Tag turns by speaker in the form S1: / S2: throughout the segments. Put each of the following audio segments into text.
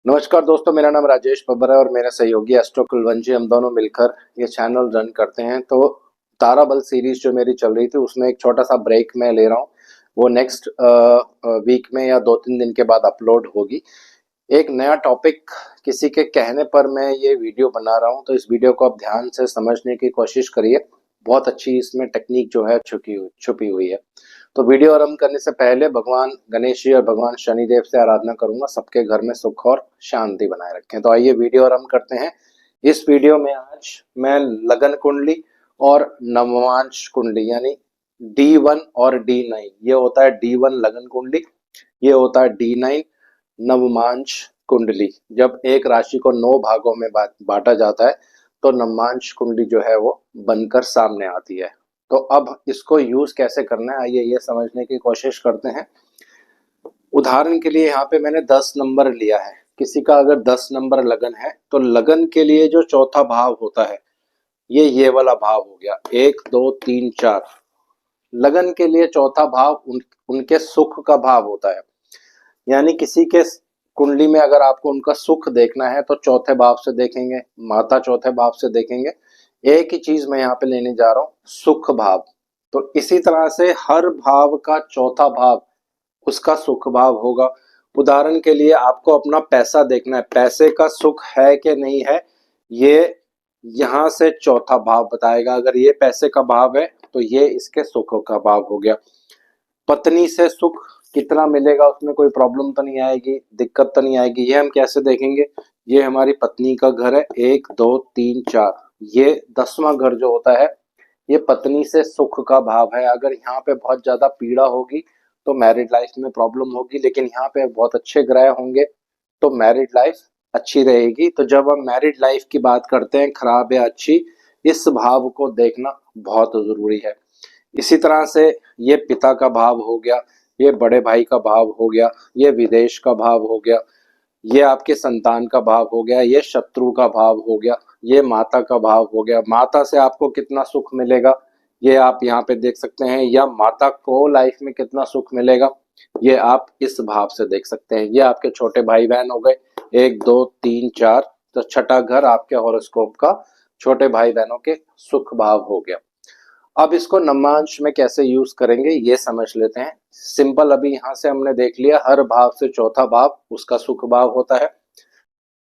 S1: नमस्कार दोस्तों, मेरा नाम राजेश बब्बर है और मेरे सहयोगी एस्ट्रो कुलवंशी, हम दोनों मिलकर ये चैनल रन करते हैं। तो ताराबल सीरीज जो मेरी चल रही थी उसमें एक छोटा सा ब्रेक मैं ले रहा हूँ। वो नेक्स्ट वीक में या 2-3 दिन के बाद अपलोड होगी। एक नया टॉपिक किसी के कहने पर मैं ये वीडियो बना रहा हूँ, तो इस वीडियो को आप ध्यान से समझने की कोशिश करिए। बहुत अच्छी इसमें टेक्निक जो है छुपी हुई है। तो वीडियो आरंभ करने से पहले भगवान गणेश जी और भगवान शनिदेव से आराधना करूंगा, सबके घर में सुख और शांति बनाए रखें। तो आइए वीडियो आरंभ करते हैं। इस वीडियो में आज मैं लगन कुंडली और नवमांश कुंडली यानी D1 और D9, ये होता है D1 लगन कुंडली, ये होता है D9 नवमांश कुंडली। जब एक राशि को 9 भागों में बांटा जाता है तो नवमांश कुंडली जो है वो बनकर सामने आती है। तो अब इसको यूज कैसे करना है, आइए ये समझने की कोशिश करते हैं। उदाहरण के लिए यहाँ पे मैंने 10 नंबर लिया है। किसी का अगर 10 नंबर लगन है तो लगन के लिए जो चौथा भाव होता है ये वाला भाव हो गया, 1 2 3 4। लगन के लिए चौथा भाव उनके सुख का भाव होता है। यानी किसी के कुंडली में अगर आपको उनका सुख देखना है तो चौथे भाव से देखेंगे, माता चौथे भाव से देखेंगे। एक ही चीज मैं यहाँ पे लेने जा रहा हूँ, सुख भाव। तो इसी तरह से हर भाव का चौथा भाव उसका सुख भाव होगा। उदाहरण के लिए आपको अपना पैसा देखना है, पैसे का सुख है कि नहीं है, ये यहाँ से चौथा भाव बताएगा। अगर ये पैसे का भाव है तो ये इसके सुख का भाव हो गया। पत्नी से सुख कितना मिलेगा, उसमें कोई प्रॉब्लम तो नहीं आएगी, दिक्कत तो नहीं आएगी, ये हम कैसे देखेंगे। ये हमारी पत्नी का घर है, 1 2 3 4, ये 10वां घर जो होता है ये पत्नी से सुख का भाव है। अगर यहाँ पे बहुत ज्यादा पीड़ा होगी तो मैरिड लाइफ में प्रॉब्लम होगी, लेकिन यहाँ पे बहुत अच्छे ग्रह होंगे तो मैरिड लाइफ अच्छी रहेगी। तो जब हम मैरिड लाइफ की बात करते हैं, खराब या अच्छी, इस भाव को देखना बहुत जरूरी है। इसी तरह से ये पिता का भाव हो गया, ये बड़े भाई का भाव हो गया, ये विदेश का भाव हो गया, ये आपके संतान का भाव हो गया, ये शत्रु का भाव हो गया, ये माता का भाव हो गया। माता से आपको कितना सुख मिलेगा ये आप यहाँ पे देख सकते हैं, या माता को लाइफ में कितना सुख मिलेगा ये आप इस भाव से देख सकते हैं। ये आपके छोटे भाई बहन हो गए, 1 2 3 4। तो छठा घर आपके हॉरोस्कोप का छोटे भाई बहनों के सुख भाव हो गया। अब इसको नवमांश में कैसे यूज करेंगे ये समझ लेते हैं। सिंपल, अभी यहां से हमने देख लिया हर भाव से चौथा भाव उसका सुख भाव होता है।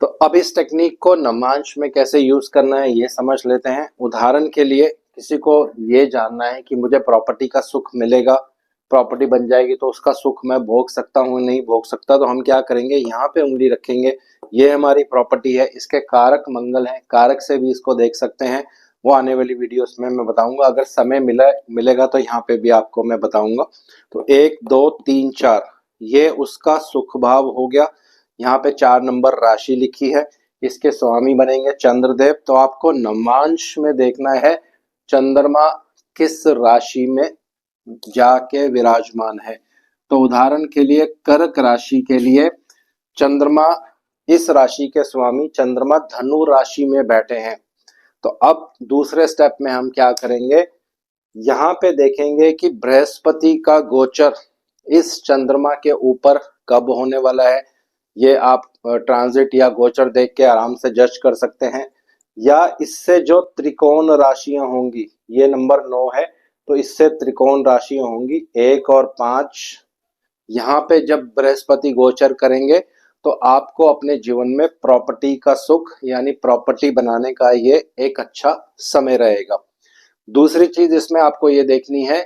S1: तो अब इस टेक्निक को नवमांश में कैसे यूज करना है ये समझ लेते हैं। उदाहरण के लिए किसी को ये जानना है कि मुझे प्रॉपर्टी का सुख मिलेगा, प्रॉपर्टी बन जाएगी तो उसका सुख मैं भोग सकता हूँ नहीं भोग सकता, तो हम क्या करेंगे, यहाँ पे उंगली रखेंगे। ये हमारी प्रॉपर्टी है, इसके कारक मंगल है, कारक से भी इसको देख सकते हैं। वो आने वाली वीडियोस में मैं बताऊंगा, अगर समय मिलेगा तो यहाँ पे भी आपको मैं बताऊंगा। तो 1 2 3 4 ये उसका सुख भाव हो गया। यहाँ पे 4 नंबर राशि लिखी है, इसके स्वामी बनेंगे चंद्रदेव। तो आपको नवमांश में देखना है चंद्रमा किस राशि में जाके विराजमान है। तो उदाहरण के लिए कर्क राशि के लिए चंद्रमा, इस राशि के स्वामी चंद्रमा धनु राशि में बैठे हैं। तो अब दूसरे स्टेप में हम क्या करेंगे, यहाँ पे देखेंगे कि बृहस्पति का गोचर इस चंद्रमा के ऊपर कब होने वाला है। ये आप ट्रांजिट या गोचर देख के आराम से जज कर सकते हैं। या इससे जो त्रिकोण राशियां होंगी, ये नंबर 9 है, तो इससे त्रिकोण राशियां होंगी 1 और 5। यहाँ पे जब बृहस्पति गोचर करेंगे तो आपको अपने जीवन में प्रॉपर्टी का सुख यानी प्रॉपर्टी बनाने का ये एक अच्छा समय रहेगा। दूसरी चीज इसमें आपको ये देखनी है,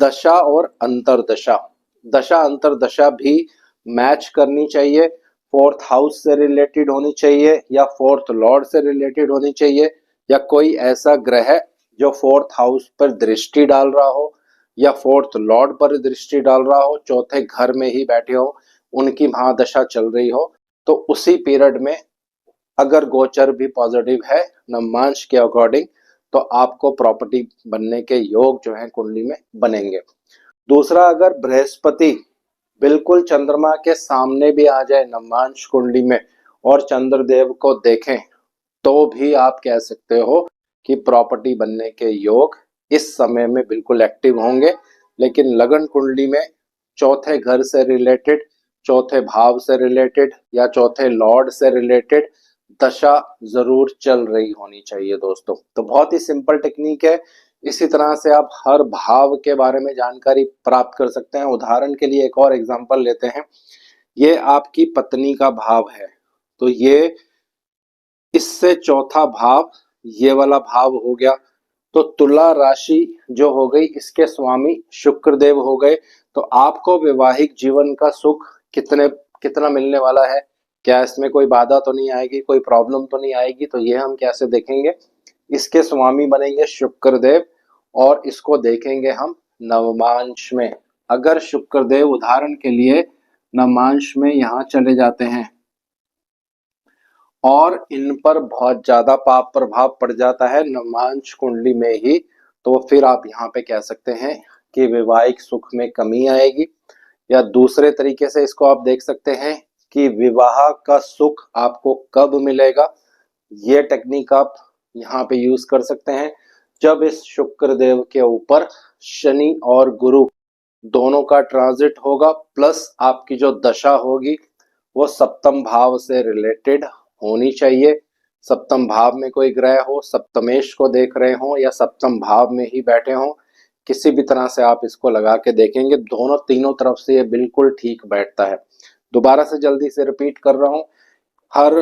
S1: दशा और अंतरदशा। दशा अंतरदशा भी मैच करनी चाहिए, 4th हाउस से रिलेटेड होनी चाहिए या 4th लॉर्ड से रिलेटेड होनी चाहिए, या कोई ऐसा ग्रह जो 4th हाउस पर दृष्टि डाल रहा हो या 4th लॉर्ड पर दृष्टि डाल रहा हो, चौथे घर में ही बैठे हो, उनकी महादशा चल रही हो। तो उसी पीरियड में अगर गोचर भी पॉजिटिव है नवमांश के अकॉर्डिंग, तो आपको प्रॉपर्टी बनने के योग जो है कुंडली में बनेंगे। दूसरा, अगर बृहस्पति बिल्कुल चंद्रमा के सामने भी आ जाए नवमांश कुंडली में और चंद्रदेव को देखें, तो भी आप कह सकते हो कि प्रॉपर्टी बनने के योग इस समय में बिल्कुल एक्टिव होंगे। लेकिन लगन कुंडली में चौथे घर से रिलेटेड चौथे भाव से रिलेटेड या चौथे लॉर्ड से रिलेटेड दशा जरूर चल रही होनी चाहिए दोस्तों। तो बहुत ही सिंपल टेक्निक है। इसी तरह से आप हर भाव के बारे में जानकारी प्राप्त कर सकते हैं। उदाहरण के लिए एक और एग्जांपल लेते हैं। ये आपकी पत्नी का भाव है, तो ये इससे चौथा भाव ये वाला भाव हो गया। तो तुला राशि जो हो गई, इसके स्वामी शुक्र देव हो गए। तो आपको वैवाहिक जीवन का सुख कितना मिलने वाला है, क्या इसमें कोई बाधा तो नहीं आएगी, कोई प्रॉब्लम तो नहीं आएगी? तो ये हम कैसे देखेंगे? इसके स्वामी बनेंगे शुक्र देव और इसको देखेंगे हम नवमांश में। अगर शुक्र देव उदाहरण के लिए नवमांश में यहाँ चले जाते हैं और इन पर बहुत ज्यादा पाप प्रभाव पड़ जाता है नवमांश कुंडली में ही, तो फिर आप यहाँ पे कह सकते हैं कि वैवाहिक सुख में कमी आएगी। या दूसरे तरीके से इसको आप देख सकते हैं कि विवाह का सुख आपको कब मिलेगा। ये टेक्निक आप यहाँ पे यूज कर सकते हैं जब इस शुक्र देव के ऊपर शनि और गुरु दोनों का ट्रांजिट होगा, प्लस आपकी जो दशा होगी वो सप्तम भाव से रिलेटेड होनी चाहिए। सप्तम भाव में कोई ग्रह हो, सप्तमेश को देख रहे हो या सप्तम भाव में ही बैठे हो, किसी भी तरह से आप इसको लगा के देखेंगे, दोनों तीनों तरफ से ये बिल्कुल ठीक बैठता है। दोबारा से जल्दी से रिपीट कर रहा हूँ। हर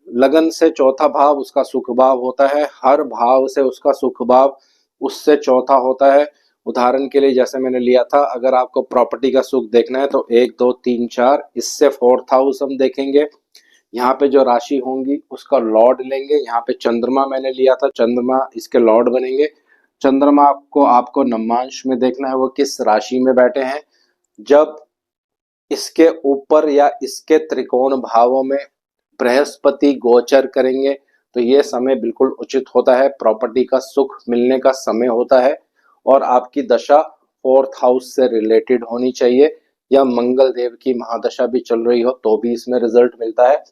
S1: लगन से चौथा भाव उसका सुख भाव होता है, हर भाव से उसका सुख भाव उससे चौथा होता है। उदाहरण के लिए जैसे मैंने लिया था, अगर आपको प्रॉपर्टी का सुख देखना है तो 1 2 3 4, इससे फोर्थ हाउस हम देखेंगे। यहाँ पे जो राशि होंगी उसका लॉर्ड लेंगे। यहाँ पे चंद्रमा मैंने लिया था, चंद्रमा इसके लॉर्ड बनेंगे। चंद्रमा आपको नवमांश में देखना है वो किस राशि में बैठे हैं। जब इसके ऊपर या इसके त्रिकोण भावों में बृहस्पति गोचर करेंगे तो ये समय बिल्कुल उचित होता है, प्रॉपर्टी का सुख मिलने का समय होता है। और आपकी दशा फोर्थ हाउस से रिलेटेड होनी चाहिए, या मंगल देव की महादशा भी चल रही हो तो भी इसमें रिजल्ट मिलता है।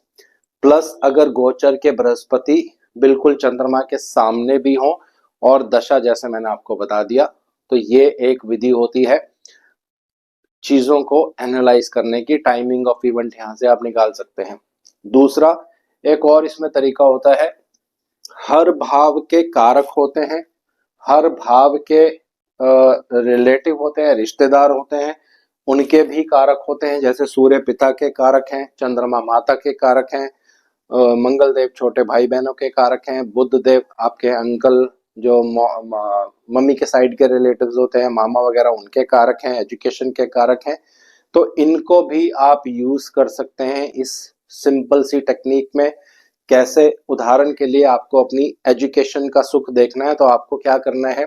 S1: प्लस अगर गोचर के बृहस्पति बिल्कुल चंद्रमा के सामने भी हो और दशा जैसे मैंने आपको बता दिया, तो ये एक विधि होती है चीजों को एनालाइज करने की। टाइमिंग ऑफ इवेंट यहाँ से आप निकाल सकते हैं। दूसरा एक और इसमें तरीका होता है, हर भाव के कारक होते हैं, हर भाव के रिलेटिव होते हैं, रिश्तेदार होते हैं, उनके भी कारक होते हैं। जैसे सूर्य पिता के कारक हैं, चंद्रमा माता के कारक हैं, मंगल देव छोटे भाई बहनों के कारक हैं, बुध देव आपके अंकल जो मम्मी के साइड के रिलेटिव्स होते हैं, मामा वगैरह, उनके कारक हैं, एजुकेशन के कारक हैं। तो इनको भी आप यूज कर सकते हैं इस सिंपल सी टेक्निक में। कैसे? उदाहरण के लिए आपको अपनी एजुकेशन का सुख देखना है तो आपको क्या करना है,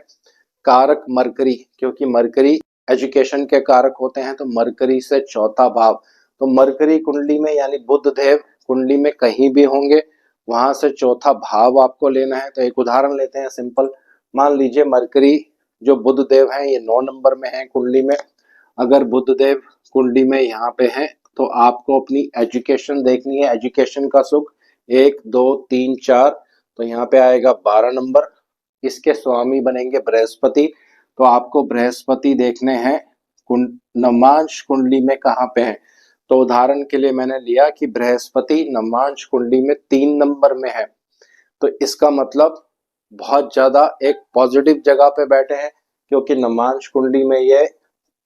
S1: कारक मरकरी, क्योंकि मरकरी एजुकेशन के कारक होते हैं, तो मरकरी से चौथा भाव, तो मरकरी कुंडली में यानी बुध देव कुंडली में कहीं भी होंगे, वहां से चौथा भाव आपको लेना है। तो एक उदाहरण लेते हैं सिंपल। मान लीजिए मरकरी जो बुध देव हैं ये 9 नंबर में है कुंडली में। अगर बुध देव कुंडली में यहाँ पे है तो आपको अपनी एजुकेशन देखनी है, एजुकेशन का सुख 1 2 3 4, तो यहाँ पे आएगा 12 नंबर। इसके स्वामी बनेंगे बृहस्पति, तो आपको बृहस्पति देखने हैं नवमांश कुंडली में कहाँ पे है। तो उदाहरण के लिए मैंने लिया कि बृहस्पति नवमांश कुंडली में 3 नंबर में है, तो इसका मतलब बहुत ज्यादा एक पॉजिटिव जगह पे बैठे हैं, क्योंकि नवमांश कुंडली में ये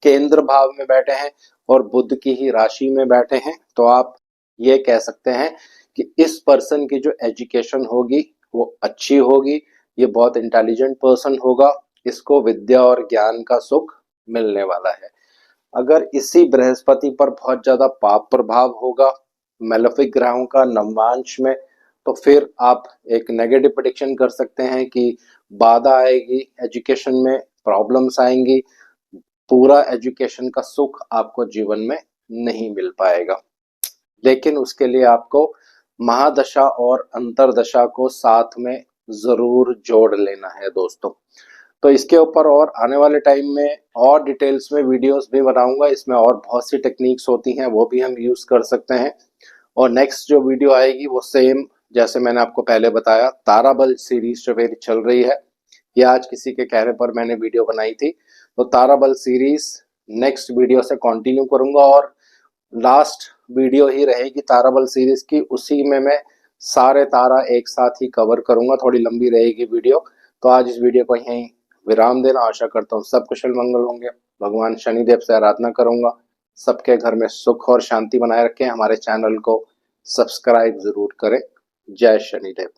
S1: केंद्र भाव में बैठे हैं और बुध की ही राशि में बैठे हैं। तो आप ये कह सकते हैं कि इस पर्सन की जो एजुकेशन होगी वो अच्छी होगी, ये बहुत इंटेलिजेंट पर्सन होगा, इसको विद्या और ज्ञान का सुख मिलने वाला है। अगर इसी बृहस्पति पर बहुत ज्यादा पाप प्रभाव होगा मेलेफिक ग्रहों का नवमांश में, तो फिर आप एक नेगेटिव प्रेडिक्शन कर सकते हैं कि बाधा आएगी, एजुकेशन में प्रॉब्लम्स आएंगी, पूरा एजुकेशन का सुख आपको जीवन में नहीं मिल पाएगा। लेकिन उसके लिए आपको महादशा और अंतरदशा को साथ में जरूर जोड़ लेना है दोस्तों। तो इसके ऊपर और आने वाले टाइम में और डिटेल्स में वीडियोस भी बनाऊंगा, इसमें और बहुत सी टेक्निक्स होती हैं वो भी हम यूज कर सकते हैं। और नेक्स्ट जो वीडियो आएगी वो सेम जैसे मैंने आपको पहले बताया, ताराबल सीरीज जो मेरी चल रही है, ये आज किसी के कहने पर मैंने वीडियो बनाई थी। तो ताराबल सीरीज नेक्स्ट वीडियो से कंटिन्यू करूंगा और लास्ट वीडियो ही रहेगी ताराबल सीरीज की, उसी में मैं सारे तारा एक साथ ही कवर करूंगा, थोड़ी लंबी रहेगी वीडियो। तो आज इस वीडियो को यहीं विराम देना, आशा करता हूँ सब कुशल मंगल होंगे। भगवान शनिदेव से आराधना करूंगा सबके घर में सुख और शांति बनाए रखें। हमारे चैनल को सब्सक्राइब जरूर करें। जय शनिदेव।